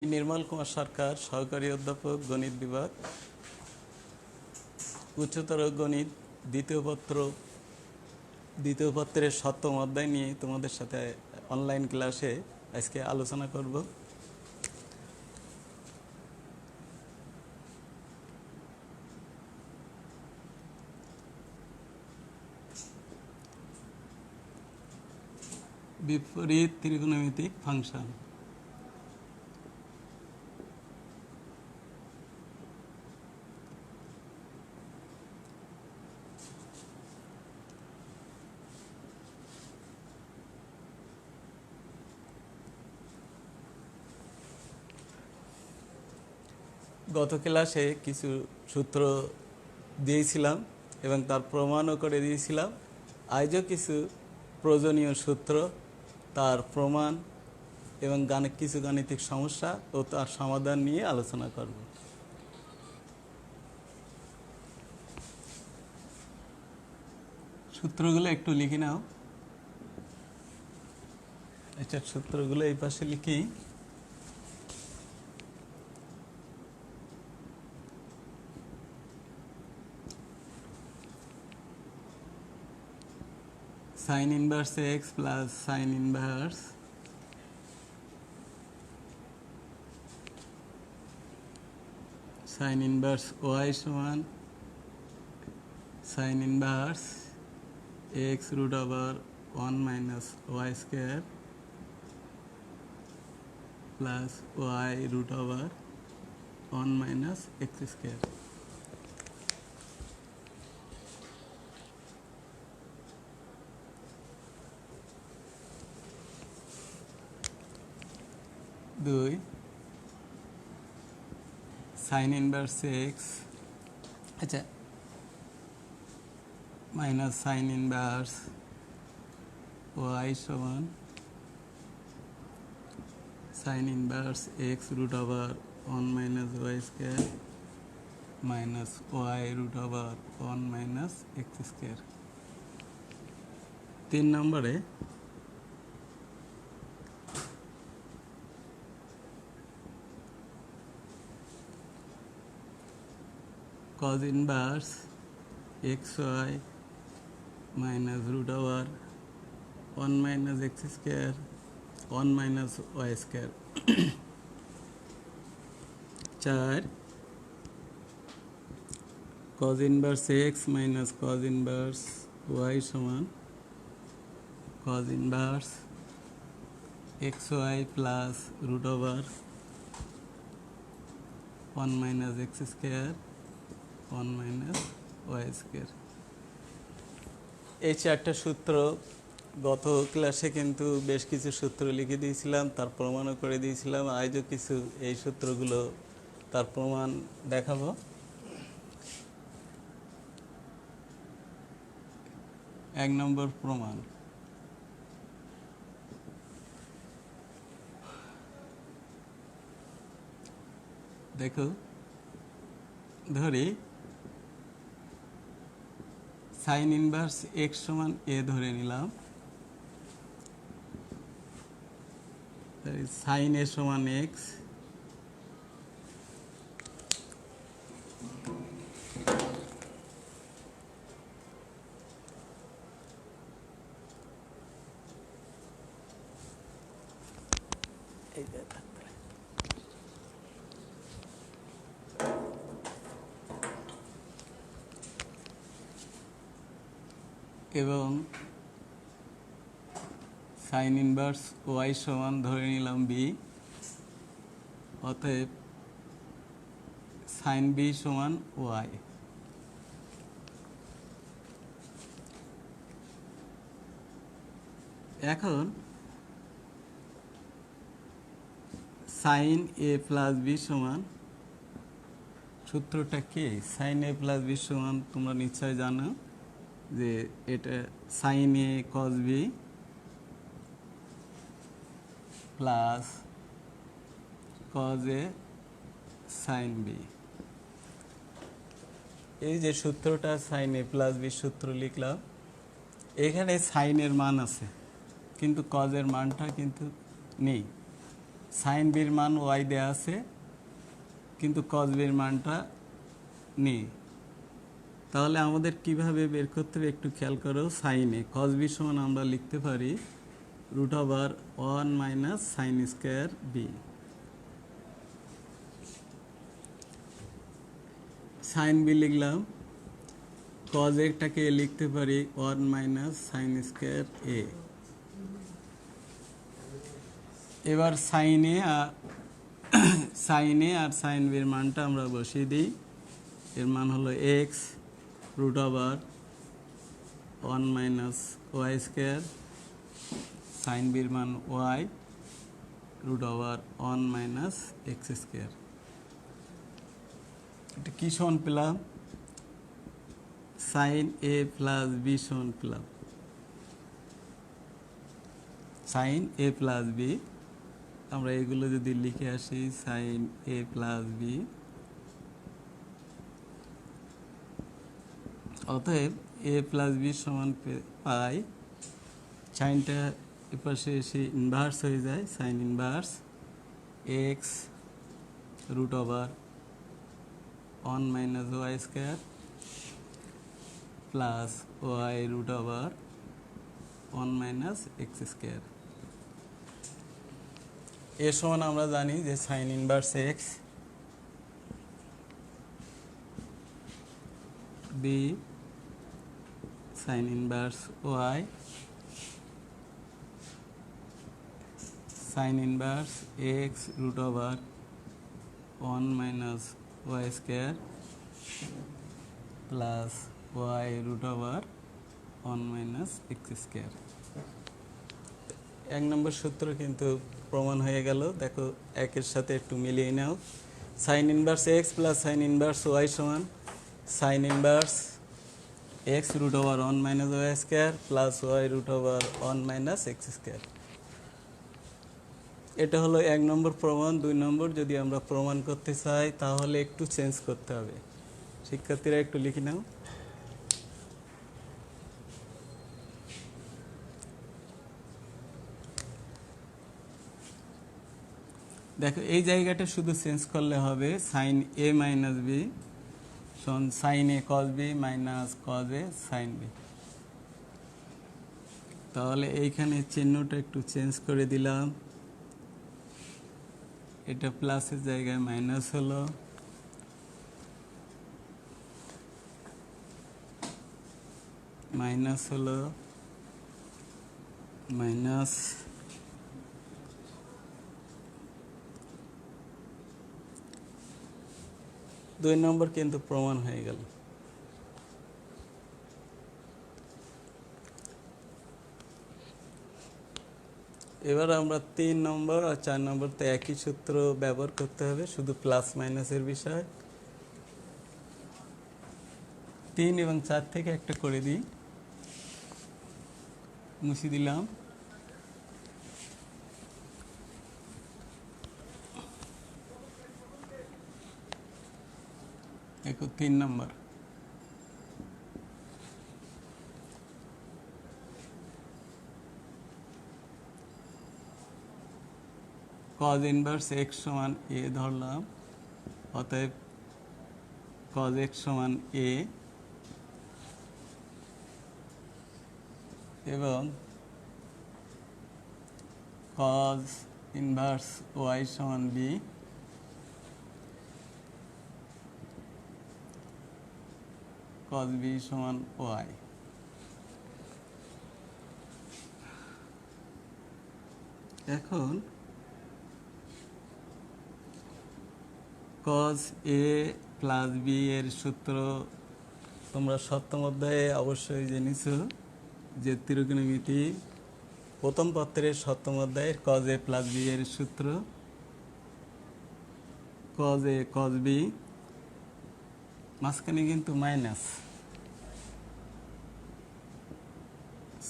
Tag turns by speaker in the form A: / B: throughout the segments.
A: निर्मल कुमार सरकार सहकारी अध्यापक गणित विभाग उच्चतर गणित द्वितीय पत्रेर सप्तम अध्याय निये तुम्हादेर साथे अनलाइन क्लासे आजके आलोचना करब। विपरीत त्रिकोणमितिक फांक्शन। गत क्लासे किछु सूत्र दिएছিলাম এবং তার প্রমাণও করে দিয়েছিলাম। আজও কিছু প্রয়োজনীয় সূত্র তার প্রমাণ এবং কিছু গাণিতিক সমস্যা ও তার সমাধান নিয়ে আলোচনা করব। সূত্রগুলো একটু লিখে নাও। আচ্ছা, সূত্রগুলো এই পাশে লিখি। sin inverse x plus sin inverse y সমান sin inverse x root over 1 minus y square plus y root over 1 minus x square। দুই sin inverse x আচ্ছা মাইনাস sin inverse y সমান sin inverse x root over 1 minus y square minus y root over 1 minus x square। 3 নম্বরে cos inverse xy minus root over 1 minus x square 1 minus y square। 4 cos inverse x minus cos inverse y সমান cos inverse xy plus root over 1 minus x square 1 minus y square। এই চারটা সূত্র গত ক্লাসে কিন্তু বেশ কিছু সূত্র লিখে দিয়েছিলাম, তার প্রমাণও করে দিয়েছিলাম। আজও কিছু এই সূত্রগুলো তার প্রমাণ দেখাবো। এক নম্বর প্রমাণ, দেখো ধরি sin inverse x সমান a ধরে নিলাম। sin a সমান x এবং sin inverse y সমান ধরে নিলাম b। অতএব sin b সমান y। এখন sin a plus b সমান সূত্রটা কি? sin a plus b সমান তোমরা নিশ্চয় জানো যে এটা sin a cos b plus cos a sin b। এই যে সূত্রটা sin a plus b সূত্র লিখলাম, এখানে sin এর মান আছে কিন্তু cos এর মানটা কিন্তু নেই। সাইন বির মান ওয়াই দেওয়া আছে, কিন্তু কজ বির মানটা নেই। তাহলে আমাদের কিভাবে বের করতে হবে একটু খেয়াল করো। সাইনে কজ বি সমান আমরা লিখতে পারি √1 minus sine square b. Sine b লিখলাম, কজ এটাকে লিখতে পারি 1 মাইনাস সাইন স্কোয়ার এ। এবার সাইনে আর সাইন বির মানটা আমরা বসিয়ে দিই। এর মান হলো x √1 minus y square, sine বির মান ওয়াই √1 মাইনাস এক্স স্কোয়ার। এটা কি সমান পেলাম? সাইন এ প্লাস বি সমান পেলাম সাইন এ প্লাস বি। আমরা এগুলো যদি লিখে আসি, সাইন এ প্লাস বি, অতএব এ প্লাস বি সমান পাই, সাইনটা এপাশে এসে ইনভার্স হয়ে যায়, sine inverse x √1 minus y square plus y √1 minus x square. এর সমান আমরা জানি যে sine inverse x, b sine inverse y, sine inverse x √1 minus y square plus y √1 minus x square. 1 নম্বর সূত্র কিন্তু প্রমাণ হয়ে গেল। দেখো একের সাথে একটু মিলিয়ে নাও। Sine inverse x plus sine inverse y সমান sine inverse x √1 minus y square plus y √1 minus x square. এটা হলো 1 নম্বর প্রমাণ। 2 নম্বর যদি আমরা প্রমাণ করতে চাই তাহলে একটু চেঞ্জ করতে হবে। শিক্ষার্থীরা একটু লিখে নাও। দেখো এই জায়গাটা শুধু চেঞ্জ করলে হবে, সাইন এ মাইনাস বি সমান sine a cos b minus cos a sine b. তাহলে এইখানে চিহ্নটা একটু চেঞ্জ করে দিলাম, এটা প্লাসের জায়গায় মাইনাস হলো, মাইনাস হলো, মাইনাস দুই নম্বর কিন্তু প্রমাণ হয়ে গেল। এবার আমরা 3 নম্বর আর 4 নম্বরতে একই সূত্র ব্যবহার করতে হবে, শুধু প্লাস মাইনাসের বিষয়। 3 এবং 4 থেকে একটা করে দিই, মুছে দিলাম। দেখো 3 নম্বর, কজ ইনভার্স এক্স সমান এ ধরলাম, অতএব কজ এক্স সমান এ এবং কজ ইনভার্স ওয়াই সমান বি, কজ বি সমান ওয়াই। এখন কজ এ প্লাস বি এর সূত্র তোমরা সপ্তম অধ্যায়ে অবশ্যই জেনেছো, যে ত্রিকোণমিতি প্রথম পত্রের সপ্তম অধ্যায়ের কজ এ প্লাস বি এর সূত্র, কজ এ কজ বি, মাঝখানে কিন্তু মাইনাস,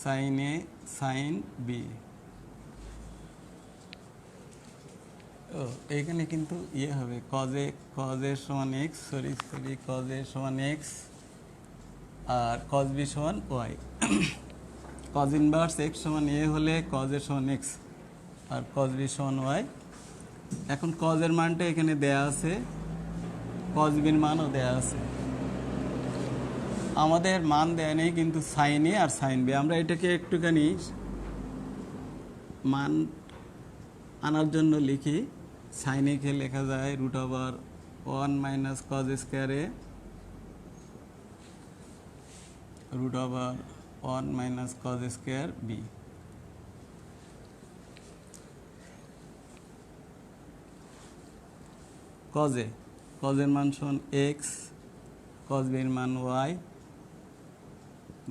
A: সাইন এ সাইন বি। ও এইখানে কিন্তু ইয়ে হবে, কজ এ সমান এক্স, কজ এ সমান এক্স আর কজ বি সমান ওয়াই। কজ ইনভার্স এক্স সমান এ হলে কজ এ সমান এক্স আর কজ বি সমান ওয়াই। এখন কজের মানটা এখানে দেয়া আছে, কজ বির মানও দেয়া আছে। আমাদের মান দেয়া নেই কিন্তু সাইন এ আর সাইন বি। আমরা এটাকে একটুখানি মান আনার জন্য লিখি। সাইন এ কে লেখা যায় √1 minus cos square a, √1 minus cos square b. কজের মান সমান এক্স, কজ বির মান y,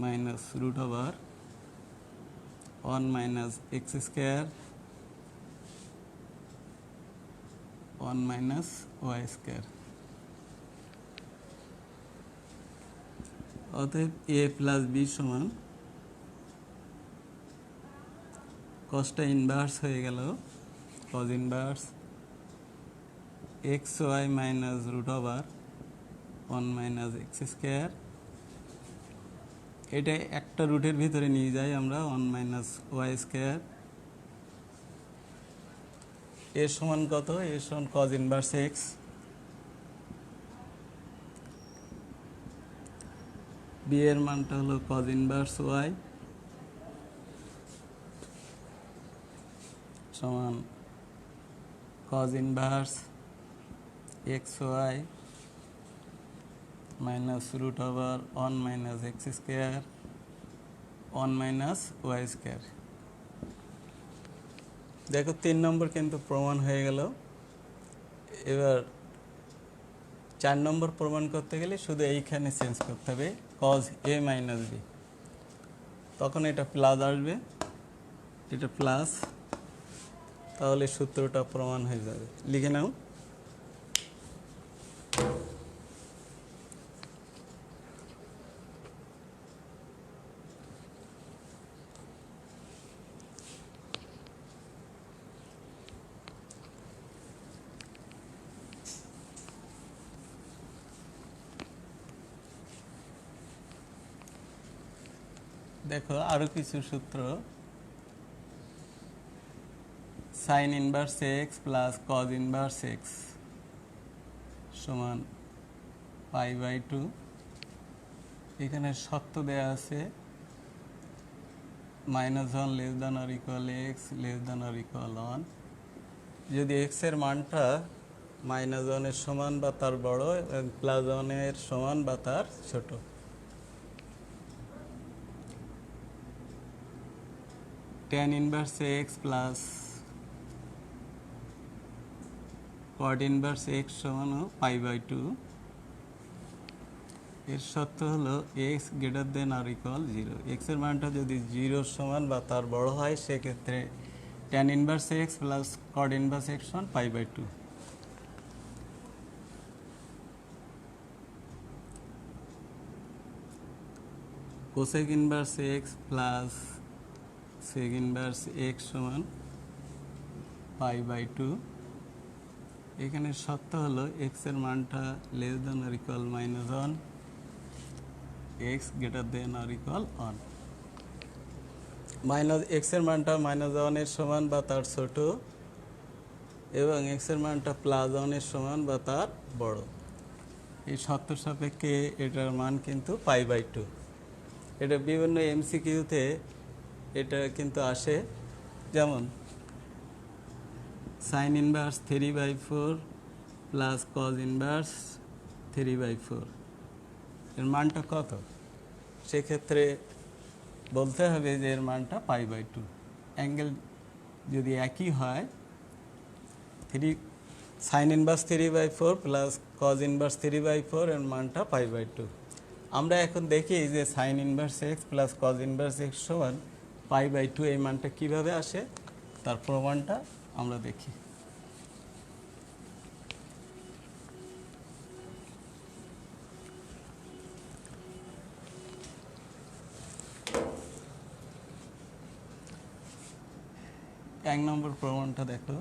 A: minus √1 minus x square 1 minus y square. অতএব এ প্লাস বি সমান, কজটা ইনভার্স হয়ে গেল, cos inverse x y minus √1 minus x square. এটা একটা রুটের ভিতরে নিয়ে যাই আমরা, 1 মাইনাস ওয়াই স্কোয়ার। এর সমান কত? এর সমান কজ ইনভার্স এক্স, বি এর মানটা হলো কজ ইনভার্স ওয়াই সমান cos inverse x y minus √1 minus x square 1 minus y square. দেখো 3 নম্বর কিন্তু প্রমাণ হয়ে গেল। এবার 4 নম্বর প্রমাণ করতে গেলে শুধু এইখানে চেঞ্জ করতে হবে, কজ এ মাইনাস বি। তখন এটা প্লাস আসবে, এটা প্লাস, তাহলে সূত্রটা প্রমাণ হয়ে যাবে। লিখে নাও। দেখো আরো কিছু সূত্র, sign inverse x plus cos inverse x সমান π/2। এখানে শর্ত দেয়া আছে -1 less than or equal x less than or equal 1। যদি এক্স এর মানটা -1 এর সমান বা তার বড় এবং +1 এর সমান বা তার ছোট। tan inverse x plus cot inverse x সমান π/2। এর শর্ত হলো x greater than or equal 0। X এর মানটা যদি 0 সমান বা তার বড় হয় সেক্ষেত্রে tan inverse x plus cot inverse x সমান π/2। Cosec inverse x plus sec inverse x সমান π/2। এখানে শর্ত হলো এক্স এর মানটা less than or equal -1, x greater than or equal 1। X এর মানটা -1 এর সমান বা তার ছোট এবং এক্স এর মানটা +1 এর সমান বা তার বড়। এই শর্ত সাপেক্ষে এটার মান কিন্তু π/2। এটা বিভিন্ন এমসিকিউতে এটা কিন্তু আসে, যেমন sign inverse 3/4 plus cos inverse 3/4 এর মানটা কত? সেক্ষেত্রে বলতে হবে যে এর মানটা π/2। অ্যাঙ্গেল যদি একই হয়, sign inverse 3/4 plus cos inverse 3/4 এর মানটা π/2। আমরা এখন দেখি যে sine inverse x plus cos inverse x সমান π/2 এই মানটা কিভাবে আসে, তার প্রমাণটা আমরা দেখি। এক নম্বর প্রমাণটা দেখো।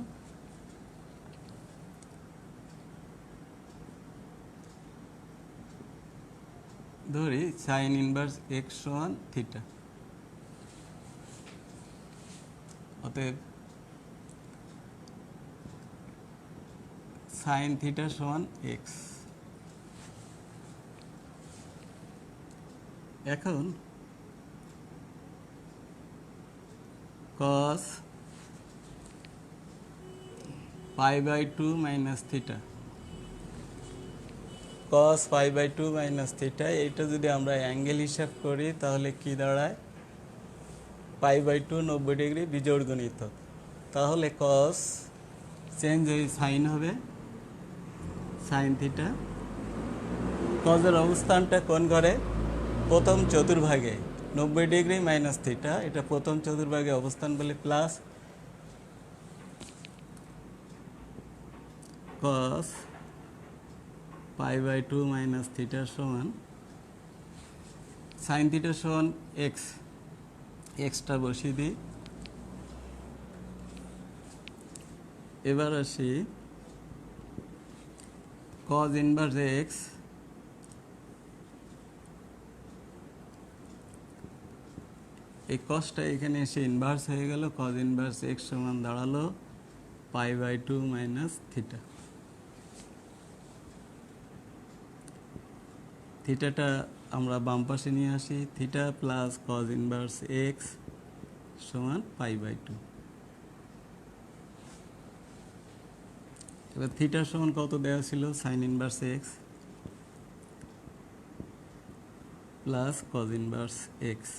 A: ধরি সাইন ইনভার্স এক্স সমান থিটা। অতএব সাইন থিটা সমান এক্স। এখন কস π/2 মাইনাস থিটা, কস π/2 মাইনাস থিটা, এইটা যদি আমরা অ্যাঙ্গেল হিসাব করি তাহলে কি দাঁড়ায়, π/2 90 ডিগ্রি বিজোড় গণিত। তাহলে কস চেঞ্জ হয়ে সাইন হবে, সাইন থিটা। কজের অবস্থানটা কোন ঘরে, প্রথম চতুর্ভাগে, 90 ডিগ্রি মাইনাস থিটা, এটা প্রথম চতুর্ভাগে অবস্থান বলে প্লাস কস π/2 মাইনাস থিটা সমান সাইন থিটা সমান এক্স, এক্সটা বসিয়ে দিই। এবার আসি কজ ইনভার্স এক্স, এই কসটা এখানে এসে ইনভার্স হয়ে গেল, কজ ইনভার্স এক্স সমান দাঁড়ালো π/2 মাইনাস থিটা। থিটাটা আমরা বাম পাশে নিয়ে আসি, theta plus cos inverse x সমান π/2। এবার থিটার সমান কত দেওয়া ছিল, sign inverse x plus cos inverse x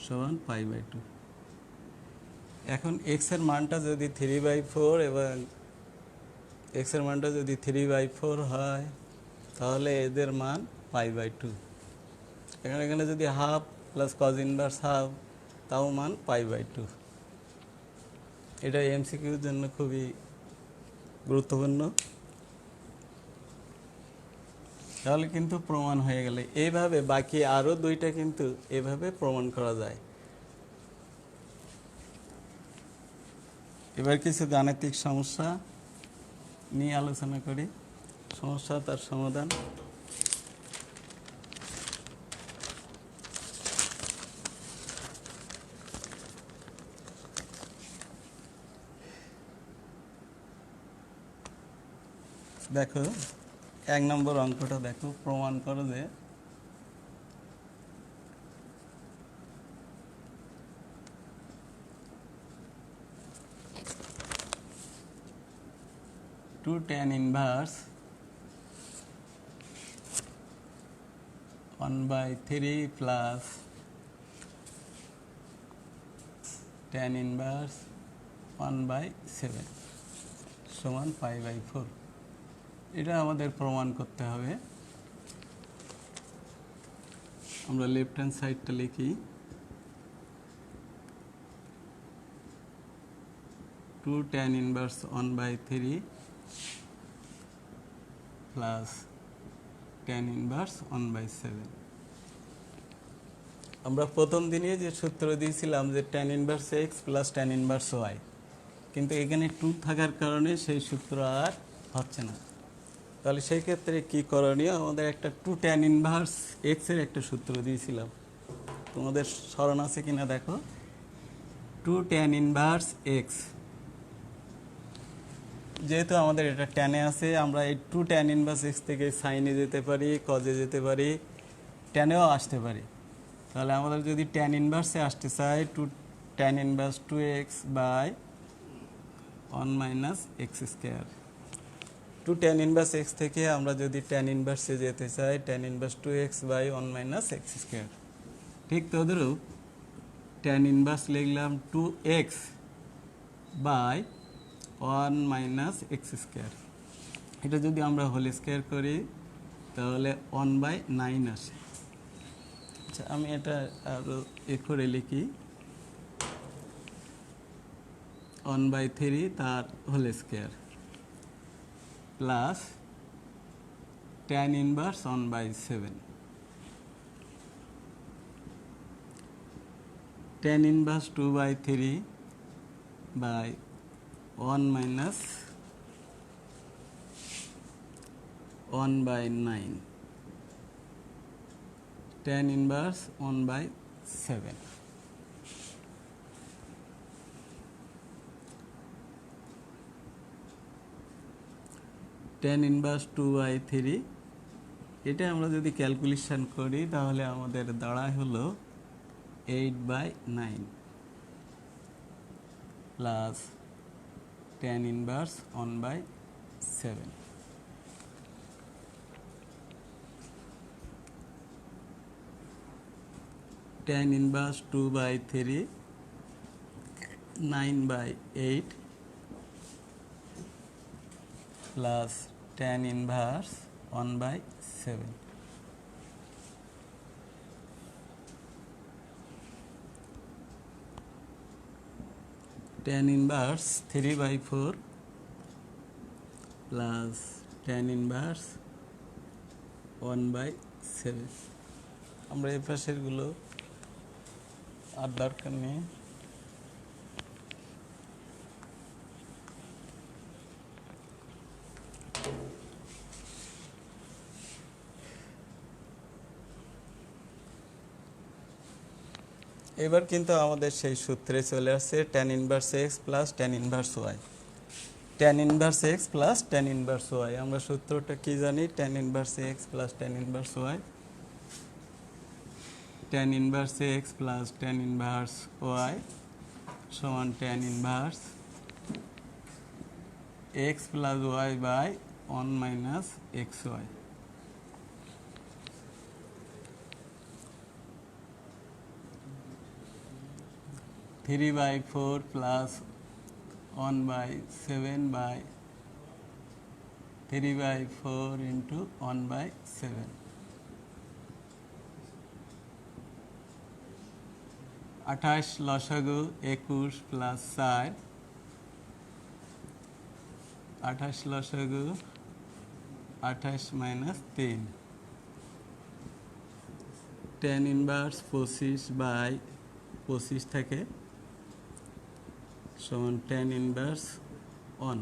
A: সমান π/2। এখন এক্স এর মানটা যদি 3/4 এবং এক্স এর মানটা যদি 3/4 হয় তাহলে এদের মান π/2। এখানে যদি half plus cos inverse half, তাও মান π/2। এটা এমসিকিউর জন্য খুবই গুরুত্বপূর্ণ। তাহলে কিন্তু প্রমাণ হয়ে গেলে এইভাবে বাকি আরও দুইটা কিন্তু এভাবে প্রমাণ করা যায়। এবার কিছু গাণিতিক সমস্যা নিয়ে আলোচনা করি, সমস্যা তার সমাধান। দেখো 1 নম্বর অঙ্কটা দেখো, প্রমাণ করো যে two tan inverse 1/3 plus tan inverse 1/7 সমান π/4। এটা আমাদের প্রমাণ করতে হবে। আমরা লেফট হ্যান্ড সাইডটা লিখি, 2 tan inverse 1/3 plus tan inverse 1/7। আমরা প্রথম দিনে যে সূত্র দিয়েছিলাম যে tan inverse x plus tan inverse y, কিন্তু এখানে 2 থাকার কারণে সেই সূত্র আর হচ্ছে না। তাহলে সেই ক্ষেত্রে কী করণীয়, আমাদের একটা 2 tan ইনভার্স এক্সের একটা সূত্র দিয়েছিলাম, তোমাদের স্মরণ আছে কিনা দেখো, 2 tan ইনভার্স এক্স। যেহেতু আমাদের এটা ট্যানে আছে, আমরা এই 2 tan ইনভার্স এক্স থেকে সাইনে যেতে পারি, কজে যেতে পারি, ট্যানেও আসতে পারি। তাহলে আমাদের যদি tan ইনভার্সে আসতে চাই, 2 tan inverse 2x by 1 minus x square. 2 tan inverse x থেকে আমরা যদি tan ইনভার্সে যেতে চাই, tan inverse 2x by 1 minus x square. ঠিক তদ্রূপ tan ইনভার্স লিখলাম 2x by 1 minus x square. এটা যদি আমরা হোল স্কোয়ার করি তাহলে 1/9 আসে। আচ্ছা, আমি এটা আরও করে লিখি, 1/3 তার whole square plus tan inverse 1/7। tan inverse 2/3 by 1 minus 1/9, tan inverse 1/7। tan inverse 2y3, এটা আমরা যদি ক্যালকুলেশন করি তাহলে আমাদের দাঁড়ায় হলো 8/9 plus tan inverse 1/7। tan inverse 2/3 9/8 plus tan inverse 1/7। tan inverse 3/4 plus tan inverse 1/7। আমরা এই পাশের গুলো আর দরকার নেই। এবার কিন্তু আমাদের সেই সূত্রে চলে আসছে tan inverse x plus tan inverse y। tan inverse x plus tan inverse y, আমরা সূত্রটা কি জানি? tan inverse x plus tan inverse y, tan inverse x plus tan inverse y সমান tan inverse x plus y by 1 minus xy। Three by four plus 1/7 by 3/4 into 1/7। 28 लसागु 21 plus 4, 28 लसागु 28 minus 3। tan inverse 25/25 থেকে সমান tan inverse 1।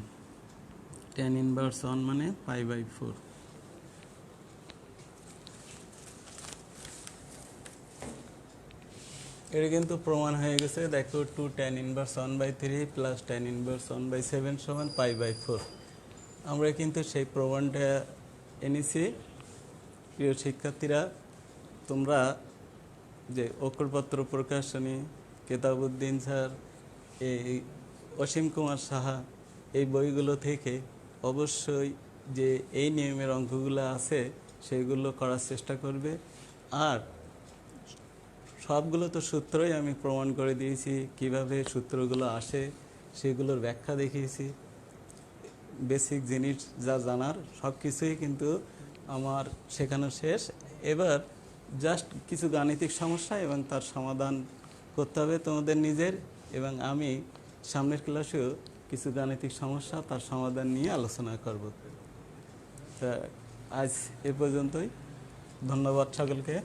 A: tan inverse 1 মানে π/4। এটা কিন্তু প্রমাণ হয়ে গেছে, দেখো 2 tan inverse 1/3 plus tan inverse 1/7 সমান π/4। আমরা কিন্তু সেই প্রমাণটা এনেছি। প্রিয় শিক্ষার্থীরা, তোমরা যে অক্ষরপত্র প্রকাশনী, কেতাবউদ্দিন স্যার, এই অসীম কুমার সাহা, এই বইগুলো থেকে অবশ্যই যে এই নিয়মের অঙ্কগুলো আছে সেইগুলো করার চেষ্টা করবে। আর সবগুলো তো সূত্রই আমি প্রমাণ করে দিয়েছি, কিভাবে সূত্রগুলো আসে সেগুলোর ব্যাখ্যা দেখিয়েছি। বেসিক জিনিস যা জানার সব কিছুই কিন্তু আমার শেখানো শেষ। এবার জাস্ট কিছু গাণিতিক সমস্যা এবং তার সমাধান করতে হবে তোমাদের নিজের, এবং আমি সামনের ক্লাসেও কিছু গাণিতিক সমস্যা তার সমাধান নিয়ে আলোচনা করব। তা আজ এ পর্যন্তই। ধন্যবাদ সকলকে।